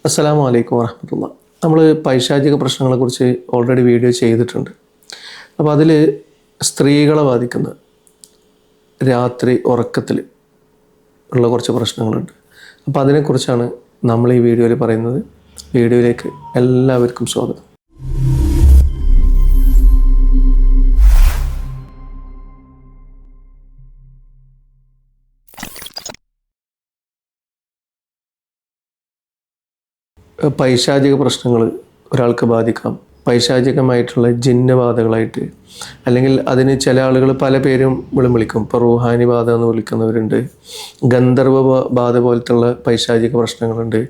അസ്സലാമു അലൈക്കും വറഹ്മത്തുള്ളാ. നമ്മൾ പൈശാചിക പ്രശ്നങ്ങളെക്കുറിച്ച് ഓൾറെഡി വീഡിയോ ചെയ്തിട്ടുണ്ട്. അപ്പോൾ അതിൽ സ്ത്രീകളെ ബാധിക്കുന്ന രാത്രി ഉറക്കത്തിൽ ഉള്ള കുറച്ച് പ്രശ്നങ്ങളുണ്ട്. അപ്പോൾ അതിനെക്കുറിച്ചാണ് നമ്മൾ ഈ വീഡിയോയിൽ പറയുന്നത്. വീഡിയോയിലേക്ക് എല്ലാവർക്കും സ്വാഗതം. പൈശാചിക പ്രശ്നങ്ങൾ ഒരാൾക്ക് ബാധിക്കാം. പൈശാചികമായിട്ടുള്ള ജിന്നബാധകളായിട്ട്, അല്ലെങ്കിൽ അതിന് ചില ആളുകൾ പല പേരും വിളിക്കും. ഇപ്പോൾ റൂഹാനി ബാധ എന്ന് വിളിക്കുന്നവരുണ്ട്, ഗന്ധർവ ബാധ പോലത്തുള്ള പൈശാചിക പ്രശ്നങ്ങളുണ്ട്,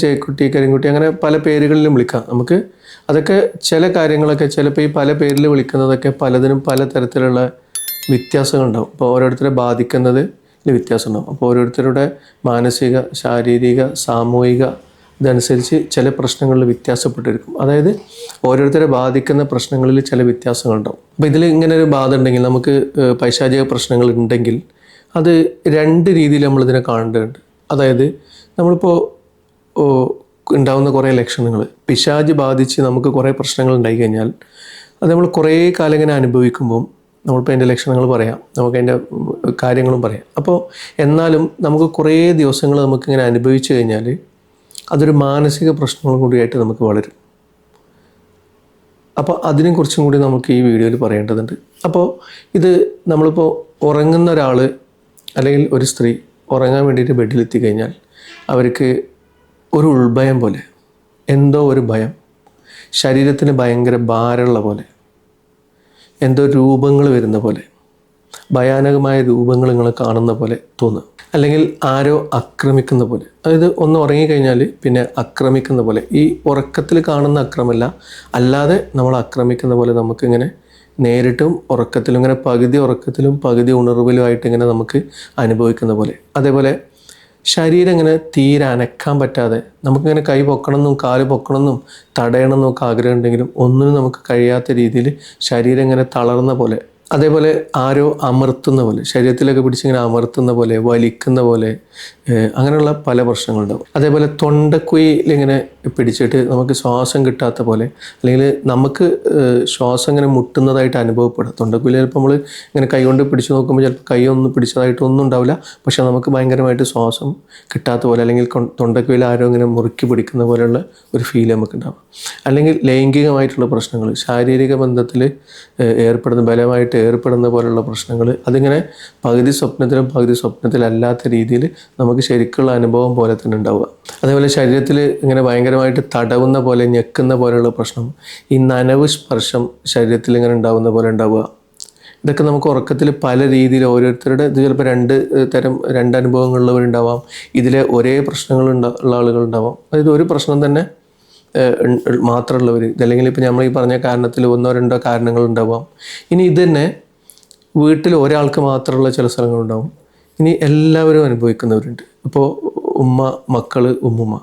ചേക്കുട്ടി, കരിങ്കുട്ടി, അങ്ങനെ പല പേരുകളിലും വിളിക്കാം. നമുക്ക് അതൊക്കെ ചില കാര്യങ്ങളൊക്കെ ചിലപ്പോൾ ഈ പല പേരിൽ വിളിക്കുന്നതൊക്കെ പലതിനും പല തരത്തിലുള്ള വ്യത്യാസങ്ങളുണ്ടാവും. അപ്പോൾ ഓരോരുത്തരെ ബാധിക്കുന്നത് വ്യത്യാസം ഉണ്ടാവും. അപ്പോൾ ഓരോരുത്തരുടെ മാനസിക, ശാരീരിക, സാമൂഹിക ഇതനുസരിച്ച് ചില പ്രശ്നങ്ങളിൽ വ്യത്യാസപ്പെട്ടിരിക്കും. അതായത് ഓരോരുത്തരെ ബാധിക്കുന്ന പ്രശ്നങ്ങളിൽ ചില വ്യത്യാസങ്ങളുണ്ടാവും. അപ്പോൾ ഇതിൽ ഇങ്ങനെ ഒരു ബാധ ഉണ്ടെങ്കിൽ, നമുക്ക് പൈശാചിക പ്രശ്നങ്ങൾ ഉണ്ടെങ്കിൽ അത് രണ്ട് രീതിയിൽ നമ്മളിതിനെ കാണേണ്ടതുണ്ട്. അതായത് നമ്മളിപ്പോൾ ഉണ്ടാകുന്ന കുറേ ലക്ഷണങ്ങൾ, പിശാച് ബാധിച്ച് നമുക്ക് കുറേ പ്രശ്നങ്ങൾ ഉണ്ടായി കഴിഞ്ഞാൽ അത് നമ്മൾ കുറേ കാലം ഇങ്ങനെ അനുഭവിക്കുമ്പം നമ്മളിപ്പോൾ അതിൻ്റെ ലക്ഷണങ്ങൾ പറയാം, നമുക്ക് അതിൻ്റെ കാര്യങ്ങളും പറയാം. അപ്പോൾ എന്നാലും നമുക്ക് കുറേ ദിവസങ്ങൾ നമുക്കിങ്ങനെ അനുഭവിച്ചു കഴിഞ്ഞാൽ അതൊരു മാനസിക പ്രശ്നങ്ങളും കൂടിയായിട്ട് നമുക്ക് വളരും. അപ്പോൾ അതിനെക്കുറിച്ചും കൂടി നമുക്ക് ഈ വീഡിയോയിൽ പറയേണ്ടതുണ്ട്. അപ്പോൾ ഇത് നമ്മളിപ്പോൾ ഉറങ്ങുന്ന ഒരാൾ അല്ലെങ്കിൽ ഒരു സ്ത്രീ ഉറങ്ങാൻ വേണ്ടിയിട്ട് ബെഡിലെത്തി കഴിഞ്ഞാൽ അവർക്ക് ഒരു ഉൾഭയം പോലെ, എന്തോ ഒരു ഭയം, ശരീരത്തിന് ഭയങ്കര ഭാരമുള്ള പോലെ, എന്തോ രൂപങ്ങൾ വരുന്ന പോലെ, ഭയാനകമായ രൂപങ്ങൾ നിങ്ങൾ കാണുന്ന പോലെ തോന്നുക, അല്ലെങ്കിൽ ആരോ ആക്രമിക്കുന്ന പോലെ. അതായത് ഒന്ന് ഉറങ്ങിക്കഴിഞ്ഞാൽ പിന്നെ ആക്രമിക്കുന്ന പോലെ, ഈ ഉറക്കത്തിൽ കാണുന്ന അക്രമമല്ല, അല്ലാതെ നമ്മൾ ആക്രമിക്കുന്ന പോലെ നമുക്കിങ്ങനെ നേരിട്ടും ഉറക്കത്തിലും, ഇങ്ങനെ പകുതി ഉറക്കത്തിലും പകുതി ഉണർവിലുമായിട്ട് ഇങ്ങനെ നമുക്ക് അനുഭവിക്കുന്ന പോലെ. അതേപോലെ ശരീരം ഇങ്ങനെ തീരെ അനക്കാൻ പറ്റാതെ, നമുക്കിങ്ങനെ കൈ പൊക്കണമെന്നും കാല് പൊക്കണമെന്നും തടയണമെന്നും ഒക്കെ ആഗ്രഹം ഉണ്ടെങ്കിലും ഒന്നിനും നമുക്ക് കഴിയാത്ത രീതിയിൽ ശരീരം ഇങ്ങനെ തളർന്ന പോലെ, അതേപോലെ ആരോ അമർത്തുന്ന പോലെ, ശരീരത്തിലൊക്കെ പിടിച്ചിങ്ങനെ അമർത്തുന്ന പോലെ, വലിക്കുന്ന പോലെ, അങ്ങനെയുള്ള പല പ്രശ്നങ്ങളുണ്ടാവും. അതേപോലെ തൊണ്ടക്കുയിലിങ്ങനെ പിടിച്ചിട്ട് നമുക്ക് ശ്വാസം കിട്ടാത്ത പോലെ, അല്ലെങ്കിൽ നമുക്ക് ശ്വാസം ഇങ്ങനെ മുട്ടുന്നതായിട്ട് അനുഭവപ്പെടും. തൊണ്ടക്കുയിൽ ചിലപ്പോൾ നമ്മൾ ഇങ്ങനെ കൈ കൊണ്ട് പിടിച്ച് നോക്കുമ്പോൾ ചിലപ്പോൾ കൈ ഒന്നും പിടിച്ചതായിട്ടൊന്നും ഉണ്ടാവില്ല, പക്ഷെ നമുക്ക് ഭയങ്കരമായിട്ട് ശ്വാസം കിട്ടാത്ത പോലെ, അല്ലെങ്കിൽ തൊണ്ടക്കുയിൽ ആരോ ഇങ്ങനെ മുറുക്കി പിടിക്കുന്ന പോലെയുള്ള ഒരു ഫീൽ നമുക്ക് ഉണ്ടാവും. അല്ലെങ്കിൽ ലൈംഗികമായിട്ടുള്ള പ്രശ്നങ്ങൾ, ശാരീരിക ബന്ധത്തിൽ ബലമായിട്ട് ഏർപ്പെടുന്ന പോലുള്ള പ്രശ്നങ്ങൾ, അതിങ്ങനെ പകുതി സ്വപ്നത്തിലും പകുതി സ്വപ്നത്തിലല്ലാത്ത രീതിയിൽ നമുക്ക് ശരിക്കുള്ള അനുഭവം പോലെ തന്നെ ഉണ്ടാവുക. അതേപോലെ ശരീരത്തിൽ ഇങ്ങനെ ഭയങ്കരമായിട്ട് തടവുന്ന പോലെ, ഞെക്കുന്ന പോലെയുള്ള പ്രശ്നം, ഈ നനവ് സ്പർശം ശരീരത്തിൽ ഇങ്ങനെ ഉണ്ടാവുന്ന പോലെ ഉണ്ടാവുക. ഇതൊക്കെ നമുക്ക് ഉറക്കത്തിൽ പല രീതിയിൽ ഓരോരുത്തരുടെ, ഇത് ചിലപ്പോൾ രണ്ട് അനുഭവങ്ങളുള്ളവരുണ്ടാവാം, ഇതിലെ ഒരേ പ്രശ്നങ്ങളുള്ള ആളുകളുണ്ടാവാം. അതായത് ഒരു പ്രശ്നം തന്നെ മാത്രമുള്ളവർ, ഇതല്ലെങ്കിൽ ഇപ്പോൾ നമ്മൾ ഈ പറഞ്ഞ കാരണത്തിൽ ഒന്നോ രണ്ടോ കാരണങ്ങളുണ്ടാവാം. ഇനി ഇത് തന്നെ വീട്ടിൽ ഒരാൾക്ക് മാത്രമുള്ള ചില സ്ഥലങ്ങളുണ്ടാവും. ഇനി എല്ലാവരും അനുഭവിക്കുന്നവരുണ്ട്. ഇപ്പോൾ ഉമ്മ, മക്കൾ, ഉമ്മുമ്മ,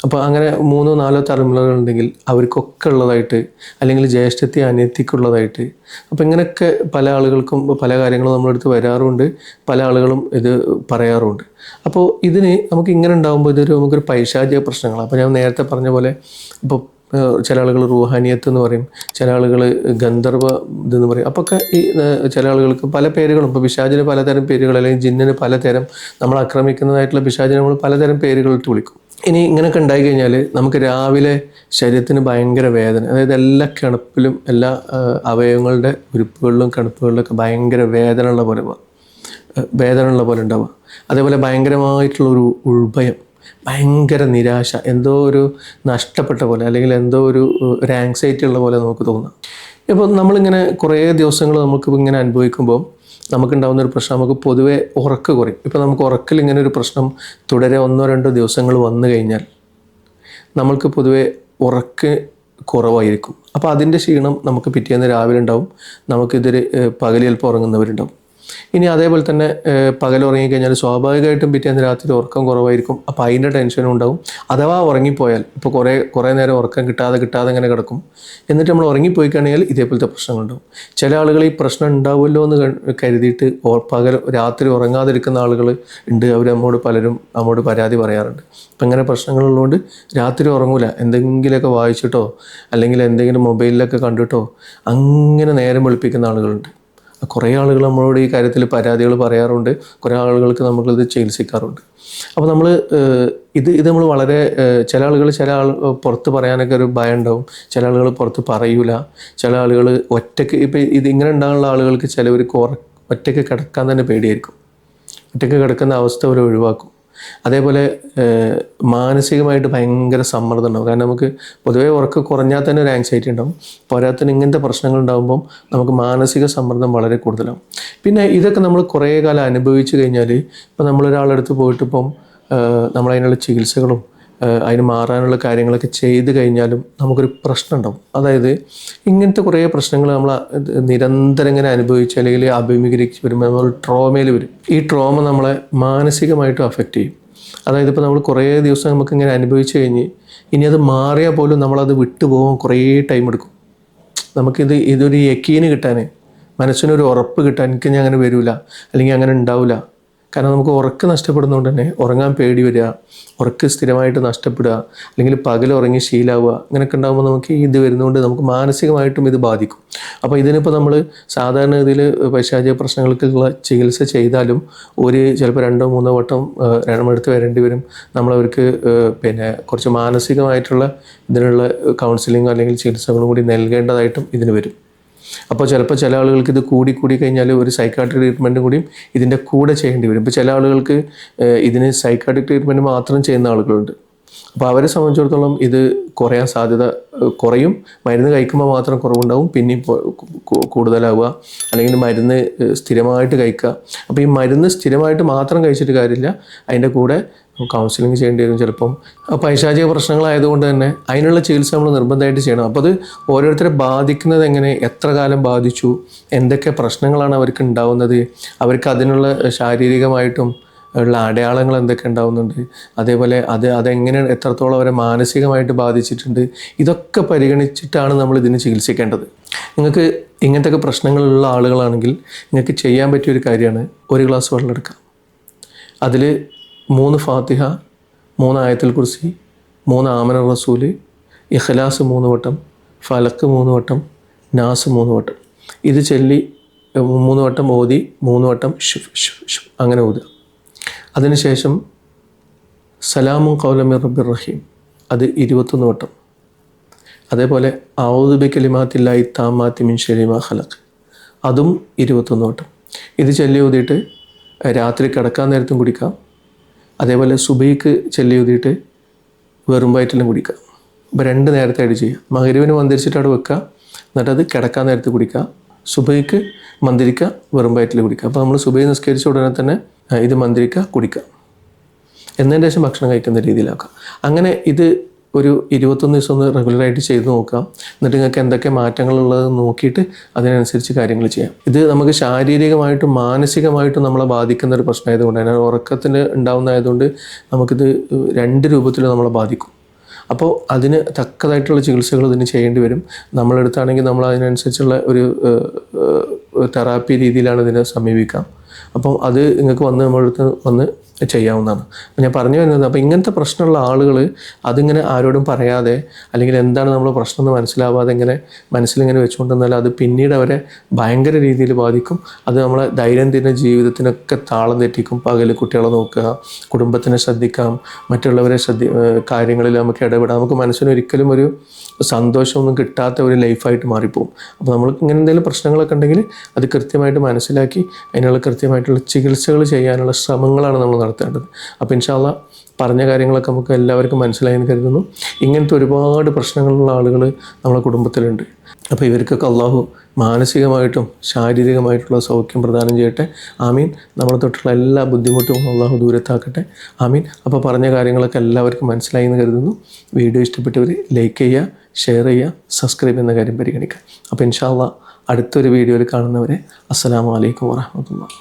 അപ്പോൾ അങ്ങനെ 3-4 തലമുറകളുണ്ടെങ്കിൽ അവർക്കൊക്കെ ഉള്ളതായിട്ട്, അല്ലെങ്കിൽ ജ്യേഷ്ഠത്തി അനിയത്തിക്കുള്ളതായിട്ട്. അപ്പോൾ ഇങ്ങനെയൊക്കെ പല ആളുകൾക്കും പല കാര്യങ്ങളും നമ്മളെടുത്ത് വരാറുമുണ്ട്, പല ആളുകളും ഇത് പറയാറുമുണ്ട്. അപ്പോൾ ഇതിന് നമുക്ക് ഇങ്ങനെ ഉണ്ടാകുമ്പോൾ നമുക്കൊരു പൈശാചിക പ്രശ്നങ്ങളാണ്. അപ്പോൾ ഞാൻ നേരത്തെ പറഞ്ഞ പോലെ, ഇപ്പോൾ ചില ആളുകൾ റൂഹാനിയത്ത് എന്ന് പറയും, ചില ആളുകൾ ഗന്ധർവ ഇതെന്ന് പറയും. അപ്പോൾ ഒക്കെ ഈ ചില ആളുകൾക്ക് പല പേരുകളും, ഇപ്പോൾ പിശാചിന് പലതരം പേരുകൾ, അല്ലെങ്കിൽ ജിന്നിന് പലതരം, നമ്മൾ ആക്രമിക്കുന്നതായിട്ടുള്ള പിശാചിനെ നമ്മൾ പലതരം പേരുകളിട്ട് വിളിക്കും. ഇനി ഇങ്ങനെയൊക്കെ ഉണ്ടായി കഴിഞ്ഞാൽ നമുക്ക് രാവിലെ ശരീരത്തിന് ഭയങ്കര വേദന, അതായത് എല്ലാ കിണപ്പിലും, എല്ലാ അവയവങ്ങളുടെ ഉരുപ്പുകളിലും കിണപ്പുകളിലൊക്കെ ഭയങ്കര വേദന ഉള്ള പോലെ ഉണ്ടാവുക. അതേപോലെ ഭയങ്കരമായിട്ടുള്ളൊരു ഉൾഭയം, ഭയങ്കര നിരാശ, എന്തോ ഒരു നഷ്ടപ്പെട്ട പോലെ, അല്ലെങ്കിൽ എന്തോ ഒരു ആങ്സൈറ്റി ഉള്ള പോലെ നമുക്ക് തോന്നാം. ഇപ്പോൾ നമ്മളിങ്ങനെ കുറേ ദിവസങ്ങൾ നമുക്ക് ഇങ്ങനെ അനുഭവിക്കുമ്പോൾ നമുക്കുണ്ടാകുന്ന ഒരു പ്രശ്നം, നമുക്ക് പൊതുവെ ഉറക്കം കുറയും. ഇപ്പോൾ നമുക്ക് ഉറക്കിൽ ഇങ്ങനെ ഒരു പ്രശ്നം തുടരെ 1-2 ദിവസങ്ങൾ വന്നു കഴിഞ്ഞാൽ നമ്മൾക്ക് പൊതുവെ ഉറക്ക് കുറവായിരിക്കും. അപ്പോൾ അതിൻ്റെ ക്ഷീണം നമുക്ക് പിറ്റേന്ന് രാവിലെ ഉണ്ടാവും. നമുക്കിതൊരു പകൽ ചിലപ്പോൾ ഉറങ്ങുന്നവരുണ്ടാവും. ഇനി അതേപോലെ തന്നെ പകൽ ഉറങ്ങിക്കഴിഞ്ഞാൽ സ്വാഭാവികമായിട്ടും പിറ്റേന്ന് രാത്രി ഉറക്കം കുറവായിരിക്കും. അപ്പോൾ അതിൻ്റെ ടെൻഷനും ഉണ്ടാവും. അഥവാ ഉറങ്ങിപ്പോയാൽ ഇപ്പോൾ കുറേ നേരം ഉറക്കം കിട്ടാതെ ഇങ്ങനെ കിടക്കും. എന്നിട്ട് നമ്മൾ ഉറങ്ങിപ്പോയി കഴിഞ്ഞാൽ ഇതേപോലത്തെ പ്രശ്നങ്ങളുണ്ടാവും. ചില ആളുകൾ ഈ പ്രശ്നം ഉണ്ടാവുമല്ലോ എന്ന് കരുതിയിട്ട് രാത്രി ഉറങ്ങാതിരിക്കുന്ന ആളുകൾ ഉണ്ട്. അവർ നമ്മോട് പരാതി പറയാറുണ്ട്. അപ്പം ഇങ്ങനെ പ്രശ്നങ്ങളുള്ളതുകൊണ്ട് രാത്രി ഉറങ്ങൂല, എന്തെങ്കിലുമൊക്കെ വായിച്ചിട്ടോ അല്ലെങ്കിൽ എന്തെങ്കിലും മൊബൈലിലൊക്കെ കണ്ടിട്ടോ അങ്ങനെ നേരം വെളുപ്പിക്കുന്ന ആളുകളുണ്ട്. കുറേ ആളുകൾ നമ്മളോട് ഈ കാര്യത്തിൽ പരാതികൾ പറയാറുണ്ട്. കുറേ ആളുകൾക്ക് നമ്മളിത് ചികിത്സിക്കാറുണ്ട്. അപ്പോൾ നമ്മൾ ഇത് നമ്മൾ വളരെ ചില ആൾ പുറത്ത് പറയാനൊക്കെ ഒരു ഭയം ഉണ്ടാവും. ചില ആളുകൾ പുറത്ത് പറയൂല. ചില ആളുകൾ ഒറ്റയ്ക്ക് ഇപ്പം ഇതിങ്ങനെ ഉണ്ടാകുന്ന ആളുകൾക്ക് ചിലവർക്ക് ഒറ്റയ്ക്ക് കിടക്കാൻ തന്നെ പേടിയായിരിക്കും. ഒറ്റയ്ക്ക് കിടക്കുന്ന അവസ്ഥ അവർ ഒഴിവാക്കും. അതേപോലെ മാനസികമായിട്ട് ഭയങ്കര സമ്മർദ്ദം ഉണ്ടാവും. കാരണം നമുക്ക് പൊതുവേ ഉറക്കം കുറഞ്ഞാൽ തന്നെ ഒരു ആങ്സൈറ്റി ഉണ്ടാവും. പോരാത്തതിന് ഇങ്ങനത്തെ പ്രശ്നങ്ങൾ ഉണ്ടാകുമ്പം നമുക്ക് മാനസിക സമ്മർദ്ദം വളരെ കൂടുതലാവും. പിന്നെ ഇതൊക്കെ നമ്മൾ കുറേ കാലം അനുഭവിച്ചു കഴിഞ്ഞാൽ ഇപ്പം നമ്മളൊരാളടുത്ത് പോയിട്ട് ഇപ്പം നമ്മളതിനുള്ള ചികിത്സകളും അതിന് മാറാനുള്ള കാര്യങ്ങളൊക്കെ ചെയ്ത് കഴിഞ്ഞാലും നമുക്കൊരു പ്രശ്നം ഉണ്ടാവും. അതായത് ഇങ്ങനത്തെ കുറേ പ്രശ്നങ്ങൾ നമ്മൾ നിരന്തരം ഇങ്ങനെ അനുഭവിച്ച് അല്ലെങ്കിൽ അഭിമുഖീകരിച്ച് വരുമ്പോൾ നമ്മൾ ട്രോമയിൽ വരും. ഈ ട്രോമ നമ്മളെ മാനസികമായിട്ടും അഫക്റ്റ് ചെയ്യും. അതായത് ഇപ്പോൾ നമ്മൾ കുറേ ദിവസം നമുക്കിങ്ങനെ അനുഭവിച്ച് കഴിഞ്ഞ് ഇനി അത് മാറിയാൽ പോലും നമ്മളത് വിട്ടുപോകാൻ കുറേ ടൈം എടുക്കും. ഇതൊരു യക്കീന് കിട്ടാൻ, മനസ്സിനൊരു ഉറപ്പ് കിട്ടാൻ എനിക്ക് ഞാൻ അങ്ങനെ വരില്ല അല്ലെങ്കിൽ അങ്ങനെ ഉണ്ടാവില്ല. കാരണം നമുക്ക് ഉറക്കം നഷ്ടപ്പെടുന്നതുകൊണ്ട് തന്നെ ഉറങ്ങാൻ പേടി വരിക, ഉറക്കം സ്ഥിരമായിട്ട് നഷ്ടപ്പെടുക, അല്ലെങ്കിൽ പകൽ ഉറങ്ങി ശീലാവുക, അങ്ങനെയൊക്കെ ഉണ്ടാകുമ്പോൾ നമുക്ക് ഇത് വരുന്നതുകൊണ്ട് നമുക്ക് മാനസികമായിട്ടും ഇത് ബാധിക്കും. അപ്പോൾ ഇതിനിപ്പോൾ നമ്മൾ സാധാരണ ഇതിൽ പൈശാചിക പ്രശ്നങ്ങൾക്കുള്ള ചികിത്സ ചെയ്താലും ചിലപ്പോൾ 2-3 വട്ടം എടുത്ത് വരേണ്ടി വരും. നമ്മളവർക്ക് കുറച്ച് മാനസികമായിട്ടുള്ള ഇതിനുള്ള കൗൺസിലിങ്ങോ അല്ലെങ്കിൽ ചികിത്സകളും കൂടി നൽകേണ്ടതായിട്ടും ഇതിന് വരും. അപ്പോൾ ചിലപ്പോൾ ചില ആളുകൾക്ക് ഇത് കൂടി കഴിഞ്ഞാൽ ഒരു സൈക്കാട്രിക് ട്രീറ്റ്മെൻറ്റും കൂടിയും ഇതിൻ്റെ കൂടെ ചെയ്യേണ്ടി വരും. ഇപ്പോൾ ചില ആളുകൾക്ക് ഇതിന് സൈക്കാട്രിക് ട്രീറ്റ്മെൻറ്റ് മാത്രം ചെയ്യുന്ന ആളുകളുണ്ട്. അപ്പോൾ അവരെ സംബന്ധിച്ചിടത്തോളം ഇത് കുറയാൻ സാധ്യത കുറയും. മരുന്ന് കഴിക്കുമ്പോൾ മാത്രം കുറവുണ്ടാവും, പിന്നെയും കൂടുതലാവുക. അല്ലെങ്കിൽ മരുന്ന് സ്ഥിരമായിട്ട് കഴിക്കുക. അപ്പോൾ ഈ മരുന്ന് സ്ഥിരമായിട്ട് മാത്രം കഴിച്ചിട്ട് കാര്യമില്ല, അതിൻ്റെ കൂടെ കൗൺസിലിംഗ് ചെയ്യേണ്ടി വരും ചിലപ്പം. പൈശാചിക പ്രശ്നങ്ങളായതുകൊണ്ട് തന്നെ അതിനുള്ള ചികിത്സ നമ്മൾ നിർബന്ധമായിട്ട് ചെയ്യണം. അപ്പോൾ അത് ഓരോരുത്തരെ ബാധിക്കുന്നത് എങ്ങനെ, എത്ര കാലം ബാധിച്ചു, എന്തൊക്കെ പ്രശ്നങ്ങളാണ് അവർക്ക് ഉണ്ടാവുന്നത്, അവർക്ക് അതിനുള്ള ശാരീരികമായിട്ടും ഉള്ള അടയാളങ്ങൾ എന്തൊക്കെ ഉണ്ടാവുന്നുണ്ട്, അതേപോലെ അതെങ്ങനെ എത്രത്തോളം അവരെ മാനസികമായിട്ട് ബാധിച്ചിട്ടുണ്ട്, ഇതൊക്കെ പരിഗണിച്ചിട്ടാണ് നമ്മൾ ഇതിന് ചികിത്സിക്കേണ്ടത്. നിങ്ങൾക്ക് ഇങ്ങനത്തെ പ്രശ്നങ്ങളുള്ള ആളുകളാണെങ്കിൽ നിങ്ങൾക്ക് ചെയ്യാൻ പറ്റിയൊരു കാര്യമാണ് 1 ഗ്ലാസ് വെള്ളം എടുക്കുക. അതിൽ 3 ഫാത്തിഹ, 3 ആയത്തുൽ കുർസി, 3 ആമന റസൂൽ, ഇഖ്ലാസ് 3 വട്ടം, ഫലക്ക് 3 വട്ടം, നാസ് 3 വട്ടം. ഇത് ചൊല്ലി 3 വട്ടം ഓതി 3 വട്ടം അങ്ങനെ ഓതുക. അതിനുശേഷം സലാമുൻ ഖൗലൻ മിർ റബ്ബിർ റഹീം അത് 21 വട്ടം. അതേപോലെ അഊദു ബികലിമാത്തില്ലാഹി താമ്മാത്തി മിൻ ശർരി മാ ഖലഖ് അതും 21 വട്ടം. ഇത് ചൊല്ലി ഓതിയിട്ട് രാത്രി കിടക്കാൻ നേരത്തും കുടിക്കാം. അതേപോലെ സുബഹിക്ക് ചൊല്ലി ഓതിയിട്ട് വെറും വയറ്റിലും കുടിക്കുക. ഇപ്പോൾ 2 നേരത്തായിട്ട് ചെയ്യുക. മഗ്‌രിബിന് മന്ത്രിച്ചിട്ട് അവിടെ വെക്കുക, എന്നിട്ട് അത് കിടക്കാൻ നേരത്ത് കുടിക്കുക. സുബഹിക്ക് മന്ത്രിക്കുക, വെറും വയറ്റിൽ കുടിക്കുക. അപ്പോൾ നമ്മൾ സുബഹി നിസ്കരിച്ച ഉടനെ തന്നെ ഇത് മന്ത്രിക്കുക, കുടിക്കുക. എന്നതിന് ശേഷം ഭക്ഷണം കഴിക്കുന്ന രീതിയിലാക്കുക. അങ്ങനെ ഇത് ഒരു 21 ദിവസം ഒന്ന് റെഗുലറായിട്ട് ചെയ്ത് നോക്കാം. എന്നിട്ട് നിങ്ങൾക്ക് എന്തൊക്കെ മാറ്റങ്ങളുള്ളത് നോക്കിയിട്ട് അതിനനുസരിച്ച് കാര്യങ്ങൾ ചെയ്യാം. ഇത് നമുക്ക് ശാരീരികമായിട്ടും മാനസികമായിട്ടും നമ്മളെ ബാധിക്കുന്ന ഒരു പ്രശ്നമായതുകൊണ്ട് തന്നെ ഉറക്കത്തിന് ഉണ്ടാകുന്നതായതുകൊണ്ട് നമുക്കിത് 2 രൂപത്തിൽ നമ്മളെ ബാധിക്കും. അപ്പോൾ അതിന് തക്കതായിട്ടുള്ള ചികിത്സകൾ ഇതിന് ചെയ്യേണ്ടി വരും. നമ്മളെടുത്താണെങ്കിൽ നമ്മൾ അതിനനുസരിച്ചുള്ള ഒരു തെറാപ്പി രീതിയിലാണ് ഇതിനെ സമീപിക്കാം. അപ്പം അത് നിങ്ങൾക്ക് നമ്മളടുത്ത് വന്ന് ചെയ്യാവുന്നതാണ്. അപ്പോൾ ഞാൻ പറഞ്ഞു വരുന്നത്, അപ്പോൾ ഇങ്ങനത്തെ പ്രശ്നമുള്ള ആളുകൾ അതിങ്ങനെ ആരോടും പറയാതെ അല്ലെങ്കിൽ എന്താണ് നമ്മൾ പ്രശ്നം എന്ന് മനസ്സിലാവാതെ ഇങ്ങനെ മനസ്സിലിങ്ങനെ വെച്ചുകൊണ്ടിരുന്നാൽ അത് പിന്നീട് അവരെ ഭയങ്കര രീതിയിൽ ബാധിക്കും. അത് നമ്മളെ ദൈനംദിന ജീവിതത്തിനൊക്കെ താളം തെറ്റിക്കും. പകൽ കുട്ടികളെ നോക്കുക, കുടുംബത്തിനെ ശ്രദ്ധിക്കാം, മറ്റുള്ളവരെ കാര്യങ്ങളിൽ നമുക്ക് ഇടപെടാം. നമുക്ക് മനസ്സിനൊരിക്കലും ഒരു സന്തോഷമൊന്നും കിട്ടാത്ത ഒരു ലൈഫായിട്ട് മാറിപ്പോവും. അപ്പോൾ നമ്മൾക്ക് ഇങ്ങനെ എന്തെങ്കിലും പ്രശ്നങ്ങളൊക്കെ ഉണ്ടെങ്കിൽ അത് കൃത്യമായിട്ട് മനസ്സിലാക്കി അതിനുള്ള കൃത്യമായിട്ടുള്ള ചികിത്സകൾ ചെയ്യാനുള്ള ശ്രമങ്ങളാണ് നമ്മൾ നടത്തേണ്ടത്. അപ്പോൾ ഇൻഷാ അല്ലാഹ് പറഞ്ഞ കാര്യങ്ങളൊക്കെ നമുക്ക് എല്ലാവർക്കും മനസ്സിലായെന്ന് കരുതുന്നു. ഇങ്ങനത്തെ ഒരുപാട് പ്രശ്നങ്ങളുള്ള ആളുകൾ നമ്മളെ കുടുംബത്തിലുണ്ട്. അപ്പോൾ ഇവർക്കൊക്കെ അള്ളാഹു മാനസികമായിട്ടും ശാരീരികമായിട്ടുള്ള സൗഖ്യം പ്രദാനം ചെയ്യട്ടെ. ആമീൻ. നമ്മളെ തൊട്ടുള്ള എല്ലാ ബുദ്ധിമുട്ടും അള്ളാഹു ദൂരത്താക്കട്ടെ. ആമീൻ. അപ്പോൾ പറഞ്ഞ കാര്യങ്ങളൊക്കെ എല്ലാവർക്കും മനസ്സിലായി എന്ന് കരുതുന്നു. വീഡിയോ ഇഷ്ടപ്പെട്ടവർ ലൈക്ക് ചെയ്യുക, ഷെയർ ചെയ്യുക, സബ്സ്ക്രൈബ് എന്ന കാര്യം പരിഗണിക്കുക. അപ്പോൾ ഇൻഷാ അല്ലാഹ് അടുത്തൊരു വീഡിയോയിൽ കാണുന്നവരെ അസ്സലാമു അലൈക്കും വറഹ്മത്തുള്ളാഹി.